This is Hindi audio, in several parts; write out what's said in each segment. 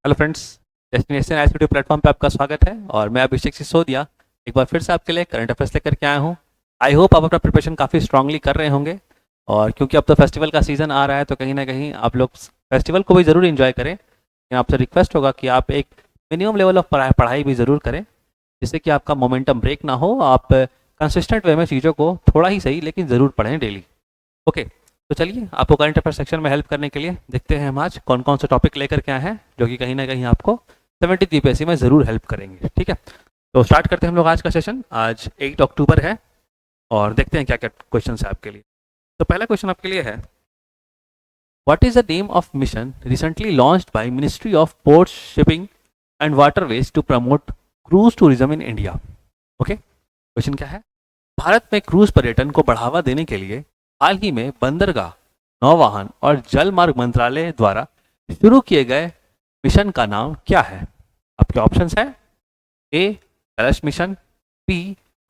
Hello friends, destination SPT platform पे आपका स्वागत है और मैं अभिषेक सिसोदिया एक बार फिर से आपके लिए करंट अफेयर्स लेकर के आया हूँ। आई होप आप अपना प्रिपरेशन काफ़ी स्ट्रांगली कर रहे होंगे और क्योंकि अब तो फेस्टिवल का सीज़न आ रहा है तो कहीं ना कहीं आप लोग फेस्टिवल को भी ज़रूर इंजॉय करें। लेकिन आपसे रिक्वेस्ट होगा कि आप एक मिनिमम लेवल ऑफ पढ़ाई भी ज़रूर करें जिससे कि आपका मोमेंटम ब्रेक ना हो। आप कंसिस्टेंट वे में चीज़ों को थोड़ा ही सही लेकिन ज़रूर पढ़ें डेली। ओके, तो चलिए आपको करंट अफेयर सेक्शन में हेल्प करने के लिए देखते हैं हम आज कौन कौन से टॉपिक लेकर के आए हैं जो कि कहीं ना कहीं आपको 70 यूपीएससी में ज़रूर हेल्प करेंगे। ठीक है, तो स्टार्ट करते हैं हम लोग आज का सेशन। आज 8 अक्टूबर है और देखते हैं क्या क्या क्वेश्चन है आपके लिए। तो पहला क्वेश्चन आपके लिए है, what is the name of mission recently launched by ministry of ports shipping and waterways to promote cruise tourism in India. Okay, question क्या है, भारत में क्रूज पर्यटन को बढ़ावा देने के लिए हाल ही में बंदरगाह, नौवाहन और जल मार्ग मंत्रालय द्वारा शुरू किए गए मिशन का नाम क्या है। आपके ऑप्शंस है, A Kalash mission, B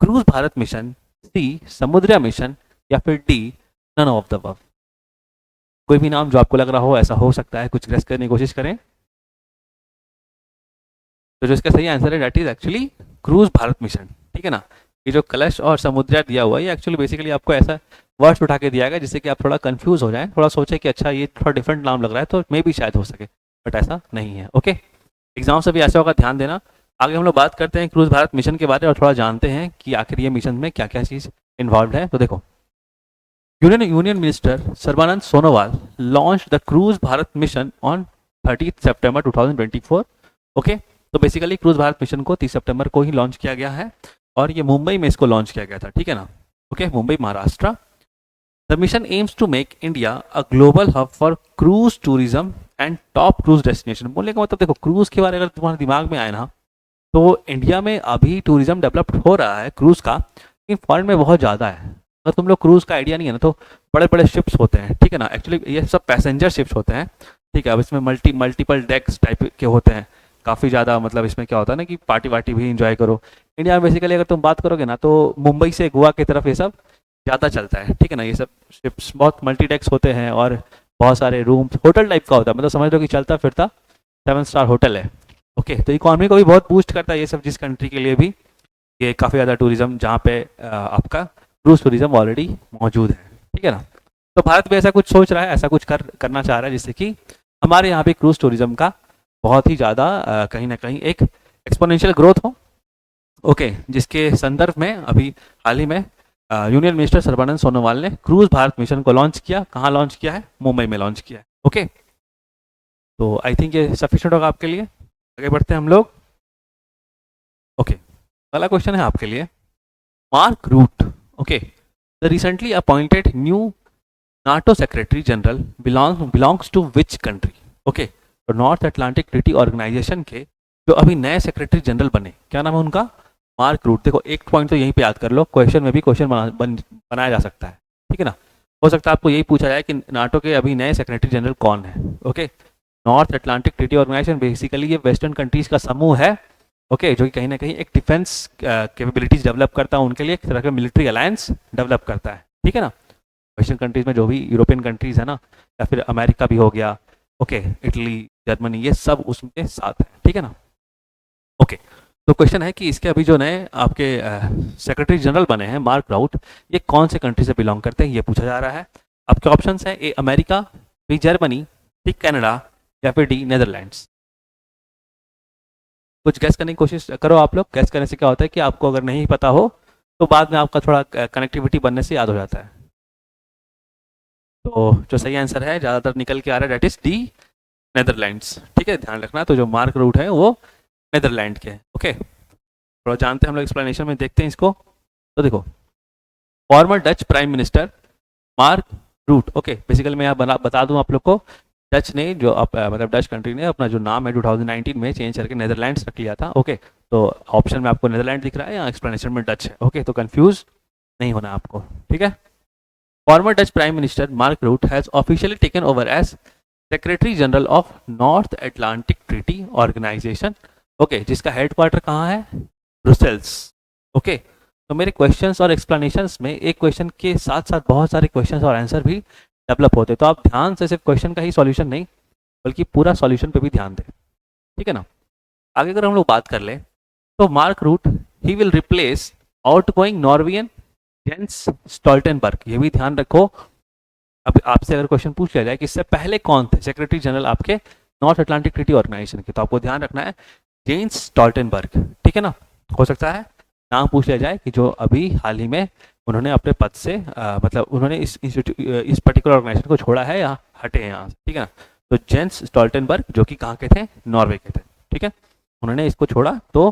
cruise Bharat mission, C Samudra mission या फिर D none of the above. कोई भी नाम जो आपको लग रहा हो, ऐसा हो सकता है, कुछ गेस करने की कोशिश करें। तो जो इसका सही आंसर है that is actually cruise Bharat mission. ठीक है ना, ये जो कलश और समुद्र दिया हुआ है ये एक्चुअली बेसिकली आपको ऐसा वर्ड्स उठा के दिया गया जिससे कि आप थोड़ा कंफ्यूज हो जाएं, थोड़ा सोचें कि अच्छा ये थोड़ा डिफरेंट नाम लग रहा है तो मे भी शायद हो सके, बट ऐसा नहीं है। ओके, एग्जाम से भी ऐसा होगा, ध्यान देना। आगे हम लोग बात करते हैं क्रूज भारत मिशन के बारे में और थोड़ा जानते हैं कि आखिर ये मिशन में क्या क्या चीज़ इन्वॉल्व है। तो देखो, union minister Sarbananda Sonowal launch the cruise Bharat mission on 30 September 2024। Okay, तो बेसिकली क्रूज भारत मिशन को 30 सितंबर को ही लॉन्च किया गया है और ये मुंबई में इसको लॉन्च किया गया था। ठीक है ना, okay, Mumbai Maharashtra. The mission aims to make India a global hub for cruise tourism and top cruise destination. बोलने का मतलब देखो, क्रूज के बारे में अगर तुम्हारे दिमाग में आए ना तो इंडिया में अभी टूरिज्म डेवलप हो रहा है क्रूज का, लेकिन फॉरेन में बहुत ज़्यादा है। अगर तुम लोग क्रूज का आइडिया नहीं है ना तो बड़े बड़े शिप्स होते हैं। ठीक है ना, एक्चुअली ये सब पैसेंजर शिप्स होते हैं। ठीक है, अब इसमें मल्टीपल डेक्स टाइप के होते हैं काफ़ी ज़्यादा। मतलब इसमें क्या होता है ना कि पार्टी वार्टी भी इंजॉय करो। इंडिया में बेसिकली अगर तुम बात करोगे ना तो मुंबई से गोवा की तरफ ये सब ज़्यादा चलता है। ठीक है ना, ये सब शिप्स बहुत मल्टी डेक्स होते हैं और बहुत सारे रूम, होटल टाइप का होता है। मतलब समझ लो कि चलता फिरता 7 स्टार होटल है। ओके, तो इकोनॉमी को भी बहुत बूस्ट करता है ये सब, जिस कंट्री के लिए भी ये काफ़ी ज़्यादा टूरिज्म जहाँ पे आपका क्रूज टूरिज्म ऑलरेडी मौजूद है। ठीक है ना, तो भारत भी ऐसा कुछ सोच रहा है, ऐसा कुछ करना चाह रहा है जिससे कि हमारे यहाँ पे क्रूज टूरिज्म का बहुत ही ज़्यादा कहीं ना कहीं एक एक्सपोनेंशियल ग्रोथ हो। ओके, जिसके संदर्भ में अभी हाल ही में यूनियन मिनिस्टर सर्बानंद सोनोवाल ने क्रूज भारत मिशन को लॉन्च किया। कहाँ लॉन्च किया है? मुंबई में लॉन्च किया है। ओके, तो आई थिंक ये सफिशिएंट होगा आपके लिए। आगे बढ़ते हैं हम लोग। ओके, पहला क्वेश्चन है आपके लिए, Mark Rutte, okay, the recently appointed new NATO secretary general belongs to which country. Okay, तो नॉर्थ अटलांटिक ट्रीटी ऑर्गेनाइजेशन के जो अभी नए सेक्रेटरी जनरल बने, क्या नाम है उनका? Mark Rutte. देखो, एक पॉइंट तो यहीं पे याद कर लो, क्वेश्चन में भी क्वेश्चन बनाया जा सकता है। ठीक है ना, हो सकता है आपको यही पूछा जाए कि नाटो के अभी नए सेक्रेटरी जनरल कौन है। Okay, north Atlantic treaty organization basically ये वेस्टर्न कंट्रीज का समूह है। ओके, जो कि कहीं ना कहीं एक डिफेंस कैपेबिलिटीज डेवलप करता है, उनके लिए एक तरह का मिलिट्री अलायंस डेवलप करता है। ठीक है ना, वेस्टर्न कंट्रीज में जो भी यूरोपियन कंट्रीज है ना, या फिर अमेरिका भी हो गया, ओके, इटली, जर्मनी, ये सब उसमें साथ है। ठीक है ना, ओके, तो क्वेश्चन है कि इसके अभी जो नए आपके सेक्रेटरी जनरल बने हैं मार्क राउट, ये कौन से कंट्री से बिलोंग करते हैं ये पूछा जा रहा है। आपके ऑप्शंस है, A America, B Germany, C Canada या फिर डी नेदरलैंड्स। कुछ गैस करने की कोशिश करो आप लोग। गैस करने से क्या होता है कि आपको अगर नहीं पता हो तो बाद में आपका थोड़ा कनेक्टिविटी बनने से याद हो जाता है। तो जो सही आंसर है ज़्यादातर निकल के आ रहा है दैट इज डी नेदरलैंड्स। ठीक है, ध्यान रखना। तो जो मार्क रूट है वो नेदरलैंड के। ओके, थोड़ा जानते हैं हम लोग, एक्सप्लेनेशन में देखते हैं इसको। तो देखो, former Dutch prime minister Mark Rutte, okay, basically मैं यहाँ बता दूं आप लोग को, डच ने जो मतलब डच कंट्री ने अपना जो नाम है 2019 में चेंज करके नेदरलैंड्स रख लिया था। ओके, तो ऑप्शन में आपको नेदरलैंड दिख रहा है या एक्सप्लेनेशन में डच है। ओके, तो कंफ्यूज नहीं होना आपको। ठीक है, former Dutch prime minister Mark Rutte has officially taken over as secretary general of north Atlantic treaty organization. Okay, जिसका हेडक्वार्टर कहाँ है? ब्रुसेल्स। ओके, तो मेरे क्वेश्चंस और एक्सप्लेनेशंस में एक क्वेश्चन के साथ साथ बहुत सारे क्वेश्चंस और आंसर भी डेवलप होते हैं, तो आप ध्यान से सिर्फ क्वेश्चन का ही सॉल्यूशन नहीं बल्कि पूरा सॉल्यूशन पे भी ध्यान दें। ठीक है ना। आगे अगर हम लोग बात कर ले तो Mark Rutte he will replace outgoing Norwegian Jens Stoltenberg. ये भी ध्यान रखो, अब आपसे अगर क्वेश्चन पूछ लिया जाए कि इससे पहले कौन थे सेक्रेटरी जनरल आपके नॉर्थ अटलांटिक ट्रीटी ऑर्गेनाइजेशन के, तो आपको ध्यान रखना है जेम्स स्टोल्टेनबर्ग, ठीक है ना। हो सकता है नाम पूछ लिया जाए कि जो अभी हाल ही में उन्होंने अपने पद से मतलब उन्होंने इस पर्टिकुलर ऑर्गेनाइजेशन को छोड़ा है या हटे हैं यहाँ से, ठीक है ना। तो जेंस स्टोल्टेनबर्ग जो कि कहाँ के थे, नॉर्वे के थे, ठीक है। उन्होंने इसको छोड़ा तो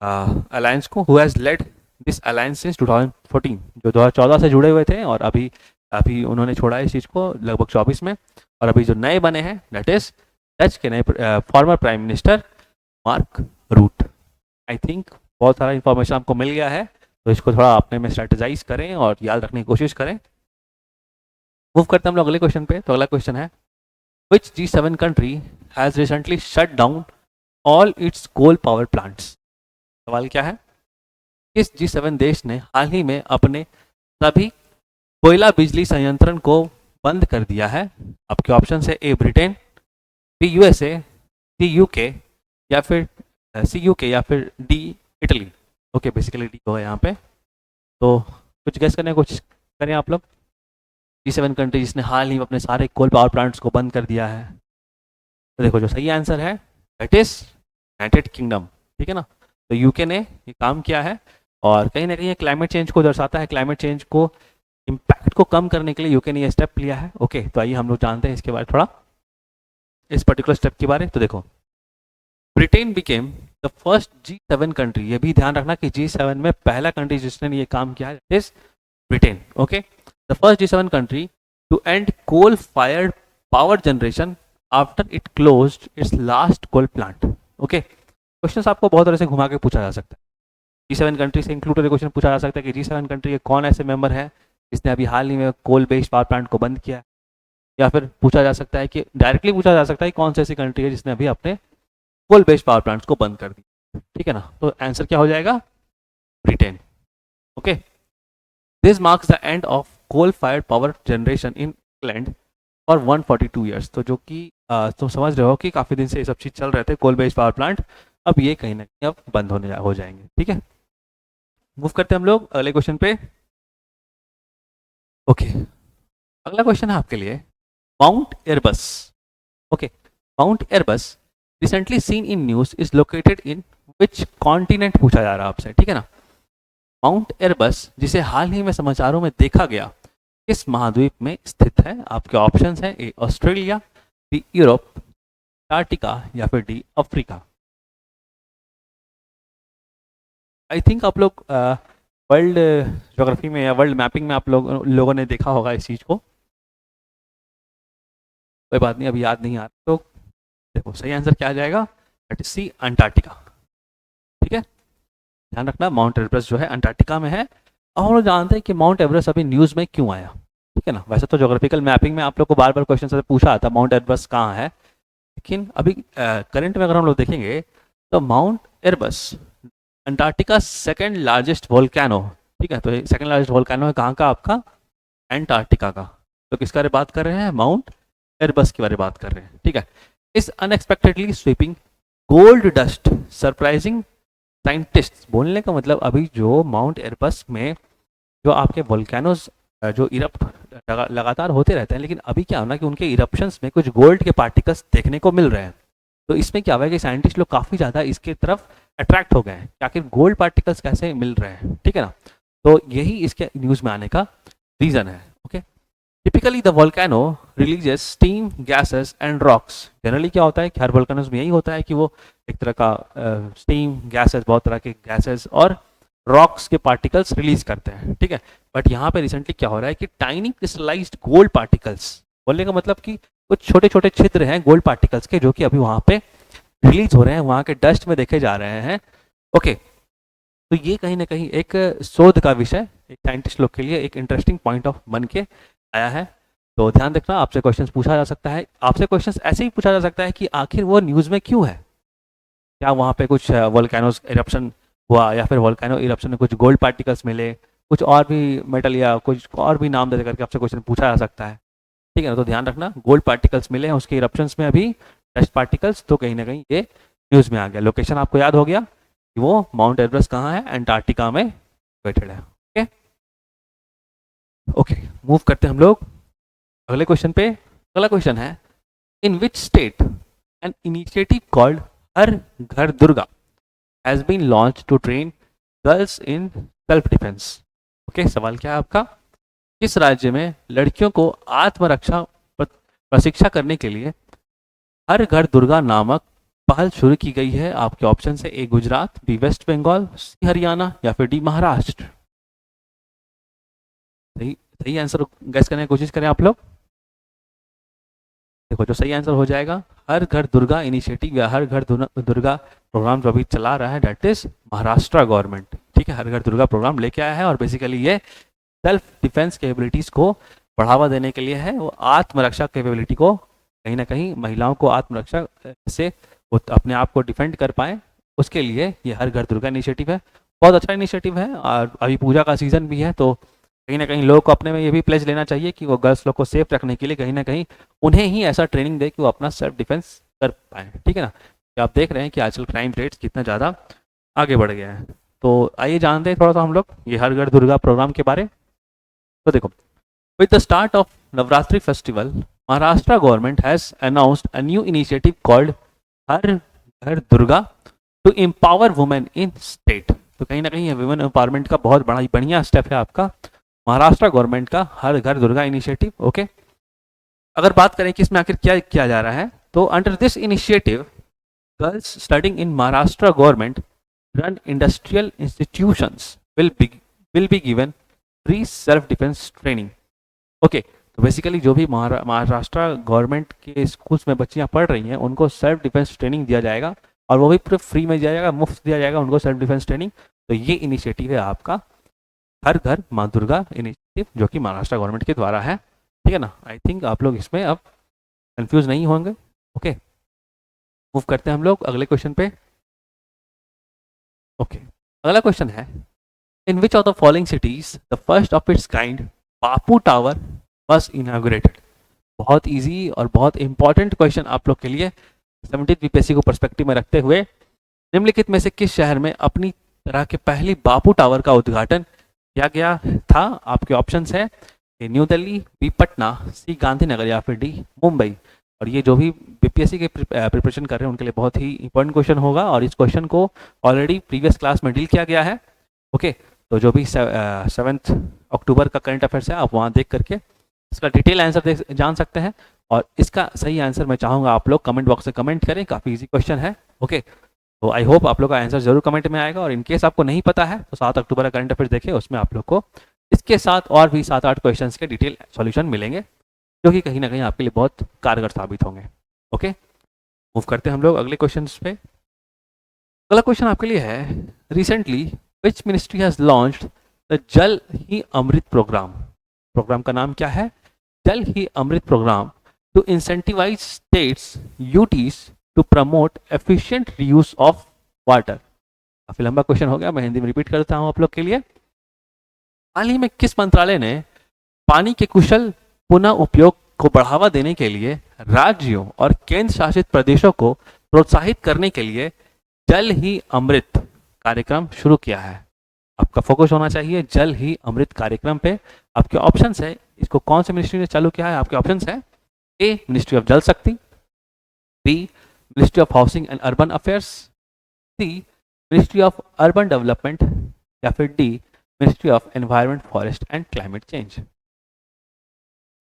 अलायंस को, who has led this alliance since 2014, जो 2014 से जुड़े हुए थे और अभी अभी उन्होंने छोड़ा है इस चीज़ को लगभग 24 में। और अभी जो नए बने हैं दैट इज डच के नए former prime minister Mark Rutte. I think बहुत सारा इन्फॉर्मेशन आपको मिल गया है, तो इसको थोड़ा अपने में स्ट्रेटेजाइज करें और याद रखने की कोशिश करें। मूव करते हैं हम लोग अगले क्वेश्चन पे। तो अगला क्वेश्चन है which G7 country has recently shut down all its coal power plants. सवाल क्या है, किस G7 देश ने हाल ही में अपने सभी कोयला बिजली संयंत्रण को बंद कर दिया है। आपके ऑप्शन है ए ब्रिटेन, बी यूएसए, सी यूके या फिर या फिर D Italy. Okay basically D होगा यहाँ पे। तो कुछ गेस करने कुछ करें आप लोग। G7 कंट्री जिसने हाल ही में अपने सारे कोल पावर प्लांट्स को बंद कर दिया है, तो देखो जो सही आंसर है दैट इज यूनाइटेड किंगडम, ठीक है ना। तो यूके ने ये काम किया है और कहीं ना कहीं क्लाइमेट चेंज को दर्शाता है, क्लाइमेट चेंज को इम्पैक्ट को कम करने के लिए यूके ने ये स्टेप लिया है। ओके तो आइए हम लोग जानते हैं इसके बारे थोड़ा, इस पर्टिकुलर स्टेप के बारे। तो देखो Britain became the first G7 country, ये भी ध्यान रखना कि G7 में पहला कंट्री जिसने ये काम किया है is Britain. Okay the first G7 country to end coal fired power generation after it closed its last coal plant. Okay question आपको बहुत तरह से घुमा के पूछा जा सकता है। G7 कंट्री से इंक्लूडेड क्वेश्चन पूछा जा सकता है कि G7 कंट्री के कौन ऐसे मेंबर है जिसने अभी हाल ही में कोल बेस्ड पावर प्लांट को बंद किया है, या फिर पूछा जा सकता है कि डायरेक्टली पूछा जा सकता है कौन सी ऐसी कंट्री है जिसने अभी अपने कोल बेस्ड पावर प्लांट्स को बंद कर दिया, ठीक है ना। तो आंसर क्या हो जाएगा, Britain. Okay this marks the end of coal fired power generation in England for 142 years. तो जो कि तुम समझ रहे हो कि काफ़ी दिन से ये सब चीज़ चल रहे थे कोल बेस्ड पावर प्लांट, अब ये कहीं ना कहीं अब बंद होने हो जाएंगे, ठीक है। मूव करते हैं हम लोग अगले क्वेश्चन पे। ओके अगला क्वेश्चन है आपके लिए mount Airbus. Okay mount Airbus recently seen in news is located in which continent पूछा जा रहा है आपसे, ठीक है ना। माउंट एयरबस जिसे हाल ही में समाचारों में देखा गया किस महाद्वीप में स्थित है। आपके ऑप्शंस हैं A Australia, B Europe, Antarctica या फिर डी अफ्रीका। आई थिंक आप लोग वर्ल्ड ज्योग्राफी में या वर्ल्ड मैपिंग में आप लोगों ने देखा होगा इस चीज़ को, कोई बात नहीं अभी याद नहीं आ रहा। तो देखो सही आंसर क्या आ जाएगा, दैट इज सी अंटार्कटिका, ठीक है। ध्यान रखना माउंट एवरेस्ट जो है अंटार्कटिका में है। और हम लोग जानते हैं कि माउंट एवरेस्ट अभी न्यूज़ में क्यों आया, ठीक है ना। वैसे तो ज्योग्राफिकल मैपिंग में आप लोग को बार बार क्वेश्चन से पूछा था माउंट एवरेस्ट कहाँ है, लेकिन अभी करंट में अगर हम लोग देखेंगे तो mount Everest Antarctica second largest volcano, ठीक है। तो सेकेंड लार्जेस्ट वोल्केनो है कहाँ का, आपका अंटार्कटिका का। तो किसके बारे में बात कर रहे हैं, माउंट एयरबस के बारे में बात कर रहे हैं, ठीक है। इस unexpectedly sweeping gold dust surprising scientist, बोलने का मतलब अभी जो माउंट एयरबस में जो आपके वोल्केनोज जो इरप्ट लगातार होते रहते हैं, लेकिन अभी क्या होना कि उनके इरप्शंस में कुछ गोल्ड के पार्टिकल्स देखने को मिल रहे हैं। तो इसमें क्या हुआ है कि साइंटिस्ट लोग काफ़ी ज़्यादा इसके तरफ अट्रैक्ट हो गए हैं कि आखिर गोल्ड पार्टिकल्स कैसे मिल रहे हैं, ठीक है ना। तो यही इसके न्यूज़ में आने का रीज़न है। Okay typically the volcano releases steam gases and rocks. Generally क्या होता है कि हर वोल्केनोज में यही होता है कि वो एक तरह का स्टीम गैसेस, बहुत तरह के गैसेस और रॉक्स के पार्टिकल्स रिलीज करते हैं, ठीक है। बट यहाँ पे रिसेंटली क्या हो रहा है कि टाइनी क्रिस्टलाइज्ड गोल्ड पार्टिकल्स, बोलने का मतलब कि कुछ छोटे छोटे छिद्र हैं गोल्ड पार्टिकल्स के जो कि अभी वहाँ पे रिलीज हो रहे हैं, वहाँ के डस्ट में देखे जा रहे हैं। ओके तो ये कहीं ना कहीं एक शोध का विषय एक साइंटिस्ट लोग के लिए एक इंटरेस्टिंग पॉइंट ऑफ बन के आया है। तो ध्यान रखना आपसे क्वेश्चंस पूछा जा सकता है, आपसे क्वेश्चंस ऐसे ही पूछा जा सकता है कि आखिर वो न्यूज़ में क्यों है, क्या वहाँ पे कुछ वोल्केनोस इरप्शन हुआ या फिर वोल्केनो इरप्शन में कुछ गोल्ड पार्टिकल्स मिले, कुछ और भी मेटल या कुछ और भी नाम दे करके आपसे क्वेश्चन पूछा जा सकता है, ठीक है ना। तो ध्यान रखना गोल्ड पार्टिकल्स मिले हैं उसके इरप्शंस में अभी डस्ट पार्टिकल्स, तो कहीं ना कहीं ये न्यूज़ में आ गया। लोकेशन आपको याद हो गया कि वो माउंट एवरेस्ट कहाँ है, एंटार्क्टिका में लोकेटेड है। ओके ओके, मूव करते हैं हम लोग अगले क्वेश्चन पे। अगला क्वेश्चन है, in which state an initiative called Har Ghar Durga has been launch to train girls in self defence. Okay, सवाल क्या है आपका, किस राज्य में लड़कियों को आत्मरक्षा प्रशिक्षण करने के लिए हर घर दुर्गा नामक पहल शुरू की गई है? आपके ऑप्शन है ए गुजरात, बी वेस्ट बंगाल, सी हरियाणा या फिर डी महाराष्ट्र। सही सही आंसर गैस करने की कोशिश करें आप लोग। देखो जो सही आंसर हो जाएगा, हर घर दुर्गा इनिशिएटिव या हर घर दुर्गा प्रोग्राम जो अभी चला रहा है दैट इज महाराष्ट्र गवर्नमेंट। ठीक है, हर घर दुर्गा प्रोग्राम लेके आया है और बेसिकली ये सेल्फ डिफेंस कैपेबिलिटीज को बढ़ावा देने के लिए है। वो आत्मरक्षा कैपेबिलिटी को कहीं ना कहीं महिलाओं को आत्मरक्षा से वो अपने आप को डिफेंड कर पाए, उसके लिए ये हर घर दुर्गा इनिशिएटिव है। बहुत अच्छा इनिशिएटिव है और अभी पूजा का सीजन भी है, तो कहीं ना कहीं लोगों को अपने में ये भी प्लेज लेना चाहिए कि वो गर्ल्स लोग को सेफ रखने के लिए कहीं ना कहीं उन्हें ही ऐसा ट्रेनिंग दे कि वो अपना सेल्फ डिफेंस कर पाए। ठीक है ना, तो आप देख रहे हैं कि आजकल क्राइम रेट्स कितना ज़्यादा आगे बढ़ गया है। तो आइए जानते हैं थोड़ा सा हम लोग ये हर घर दुर्गा प्रोग्राम के बारे। तो देखो, with the start of Navratri festival, Maharashtra government has announced a new initiative called Har Ghar Durga to empower women in state. तो कहीं ना कहीं वुमेन एम्पावरमेंट का बहुत बड़ा बढ़िया स्टेप है आपका महाराष्ट्र गवर्नमेंट का हर घर दुर्गा इनिशिएटिव। ओके, अगर बात करें कि इसमें आखिर क्या किया जा रहा है, तो under this initiative girls studying in Maharashtra government run industrial institutions will be given free self defence training. Okay, तो बेसिकली जो भी महाराष्ट्र गवर्नमेंट के स्कूल्स में बच्चियां पढ़ रही हैं उनको सेल्फ डिफेंस ट्रेनिंग दिया जाएगा और वो भी पूरे फ्री में दिया जाएगा, मुफ्त दिया जाएगा उनको सेल्फ डिफेंस ट्रेनिंग। तो ये इनिशिएटिव है आपका हर घर माँ दुर्गा इनिशिएटिव जो कि महाराष्ट्र गवर्नमेंट के द्वारा है। ठीक है ना, आई थिंक आप लोग इसमें अब कंफ्यूज नहीं होंगे। ओके, मूव करते हैं हम लोग अगले क्वेश्चन पे। ओके, अगला क्वेश्चन है, in which of the following cities the first of its kind Bapu tower was inaugurated. बहुत इजी और बहुत इंपॉर्टेंट क्वेश्चन आप लोग के लिए 17th बीपीएससी को पर्सपेक्टिव में रखते हुए, निम्नलिखित में से किस शहर में अपनी तरह के पहली बापू टावर का उद्घाटन किया गया था? आपके ऑप्शंस है न्यू दिल्ली, बी पटना, सी गांधीनगर या फिर डी मुंबई। और ये जो भी बीपीएससी के प्रिपरेशन कर रहे हैं उनके लिए बहुत ही इंपॉर्टेंट क्वेश्चन होगा और इस क्वेश्चन को ऑलरेडी प्रीवियस क्लास में डील किया गया है। ओके, तो जो भी 7 अक्टूबर का करंट अफेयर्स है आप वहाँ देख करके इसका डिटेल आंसर जान सकते हैं और इसका सही आंसर मैं चाहूँगा आप लोग कमेंट बॉक्स में कमेंट करें, काफ़ी इजी क्वेश्चन है। ओके, तो आई होप आप लोग का आंसर जरूर कमेंट में आएगा और इनकेस आपको नहीं पता है तो 7 अक्टूबर का करंट अफेयर्स देखें, उसमें आप लोग को इसके साथ और भी 7-8 क्वेश्चंस के डिटेल सॉल्यूशन मिलेंगे जो कि कहीं ना कहीं आपके लिए बहुत कारगर साबित होंगे। ओके, मूव करते हैं हम लोग अगले क्वेश्चन पे। अगला क्वेश्चन आपके लिए है, recently which ministry has launched the Jal Hi Amrit programme. Programme का नाम क्या है? Jal Hi Amrit program to incentivize states UTs to promote efficient reuse of water. काफी लंबा क्वेश्चन हो गया, मैं हिंदी में रिपीट करता हूं आप लोग के लिए। हाल ही में किस मंत्रालय ने पानी के कुशल पुनः उपयोग को बढ़ावा देने के लिए राज्यों और केंद्र शासित प्रदेशों को प्रोत्साहित करने के लिए जल ही अमृत कार्यक्रम शुरू किया है? आपका फोकस होना चाहिए जल ही अमृत कार्यक्रम पे। आपके ऑप्शंस है, इसको कौन से मिनिस्ट्री ने चालू किया है? आपके ऑप्शंस है ए ministry of Jal Shakti, B ministry of housing and urban affairs, C ministry of urban development या फिर D ministry of environment forest and climate change.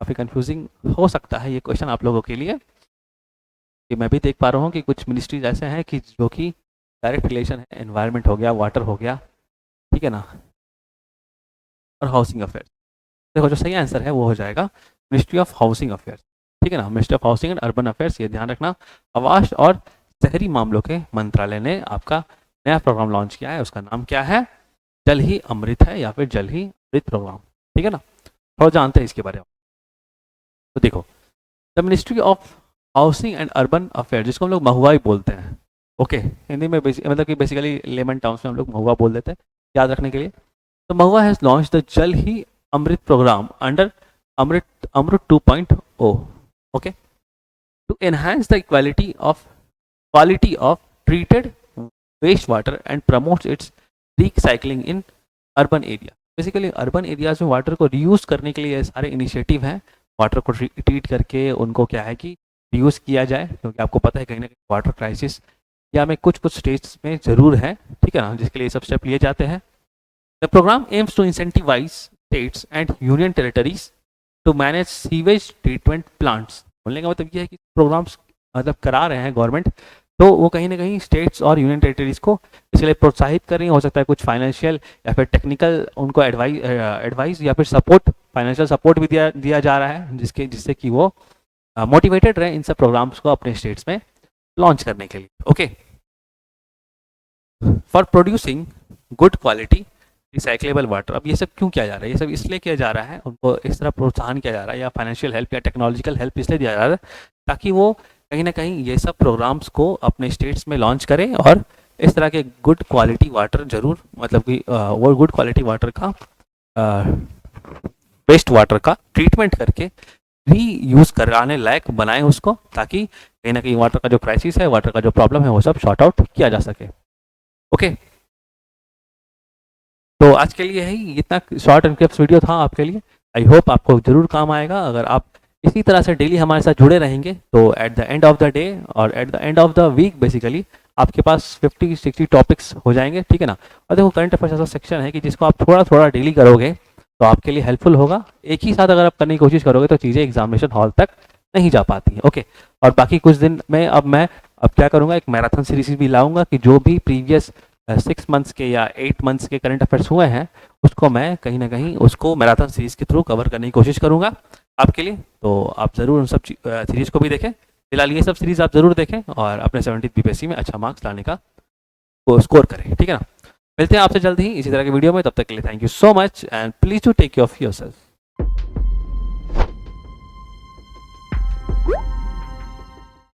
काफ़ी कंफ्यूजिंग हो सकता है ये क्वेश्चन आप लोगों के लिए कि मैं भी देख पा रहा हूँ कि कुछ मिनिस्ट्रीज ऐसे हैं कि जो कि डायरेक्ट रिलेशन है, एनवायरनमेंट हो गया, वाटर हो गया, ठीक है ना, और हाउसिंग अफेयर्स। देखो जो सही आंसर है वो हो जाएगा मिनिस्ट्री ऑफ हाउसिंग अफेयर्स। ठीक है ना, ministry of housing and urban affairs, ये ध्यान रखना। आवास और शहरी मामलों के मंत्रालय ने आपका नया प्रोग्राम लॉन्च किया है, उसका नाम क्या है? जल ही अमृत है या फिर जल ही अमृत प्रोग्राम। ठीक है ना, थोड़ा जानते हैं इसके बारे में। तो देखो, the ministry of housing and urban affair, जिसको हम लोग महुआ ही बोलते हैं। ओके, हिंदी में मतलब कि बेसिकली लेमन टाउन्स में हम लोग महुआ बोल देते हैं याद रखने के लिए। तो महुआ has launch the Jal Hi Amrit program under Amrit 2.0। Okay, to enhance the quality of treated waste water and promotes its recycling in urban area. Basically urban areas में वाटर को रीयूज करने के लिए ये सारे इनिशिएटिव हैं, वाटर को ट्रीट करके उनको क्या है कि रीयूज किया जाए, क्योंकि आपको पता है कहीं ना कहीं वाटर क्राइसिस या में कुछ स्टेट्स में ज़रूर है, ठीक है ना, जिसके लिए सब स्टेप लिए जाते हैं। The program aims to incentivize states and union territories to manage sewage treatment plants. बोलने का मतलब ये है कि प्रोग्राम्स मतलब करा रहे हैं गवर्नमेंट, तो वो कहीं ना कहीं स्टेट्स और यूनियन टेरिटरीज को इसके लिए प्रोत्साहित कर रही है। हो सकता है कुछ फाइनेंशियल या फिर टेक्निकल उनको एडवाइस या फिर सपोर्ट, फाइनेंशियल सपोर्ट भी दिया जा रहा है, जिससे कि वो मोटिवेटेड रहे इन सब प्रोग्राम्स को अपने स्टेट्स में लॉन्च करने के लिए। Okay, for producing good quality recyclable water. अब ये सब क्यों किया जा रहा है? ये सब इसलिए किया जा रहा है, उनको इस तरह प्रोत्साहन किया जा रहा है या फाइनेंशियल हेल्प या टेक्नोलॉजिकल हेल्प इसलिए दिया जा रहा है ताकि वो कहीं ना कहीं ये सब प्रोग्राम्स को अपने स्टेट्स में लॉन्च करें और इस तरह के गुड क्वालिटी वाटर जरूर, मतलब कि वो गुड क्वालिटी वाटर का वेस्ट वाटर का ट्रीटमेंट करके री यूज़ कराने लायक बनाएं उसको, ताकि कहीं ना कहीं वाटर का जो क्राइसिस है, वाटर का जो प्रॉब्लम है, वो सब शॉर्ट आउट किया जा सके। ओके, तो आज के लिए ही इतना शॉर्ट एंड क्लिप्स वीडियो था आपके लिए। आई होप आपको ज़रूर काम आएगा। अगर आप इसी तरह से डेली हमारे साथ जुड़े रहेंगे तो at the end of the day और at the end of the week basically आपके पास 50-60 टॉपिक्स हो जाएंगे, ठीक है ना। और देखो करंट अफेयर्स ऐसा सेक्शन है कि जिसको आप थोड़ा थोड़ा डेली करोगे तो आपके लिए हेल्पफुल होगा। एक ही साथ अगर आप करने की कोशिश करोगे तो चीज़ें एग्जामिनेशन हॉल तक नहीं जा पाती हैं। ओके, और बाकी कुछ दिन में मैं क्या करूँगा, एक मैराथन सीरीज भी लाऊंगा कि जो भी प्रीवियस 6 मंथ्स के या 8 मंथ्स के करंट अफेयर्स हुए हैं उसको मैं कहीं ना कहीं उसको मैराथन सीरीज के थ्रू कवर करने की कोशिश करूँगा आपके लिए। तो आप ज़रूर उन सब सीरीज को भी देखें। फिलहाल ये सब सीरीज आप ज़रूर देखें और अपने 70th बीपीएससी में अच्छा मार्क्स लाने का स्कोर करें, ठीक है ना। मिलते हैं आपसे जल्दी ही इसी तरह के वीडियो में, तब तक के लिए thank you so much and please to take care of yourself.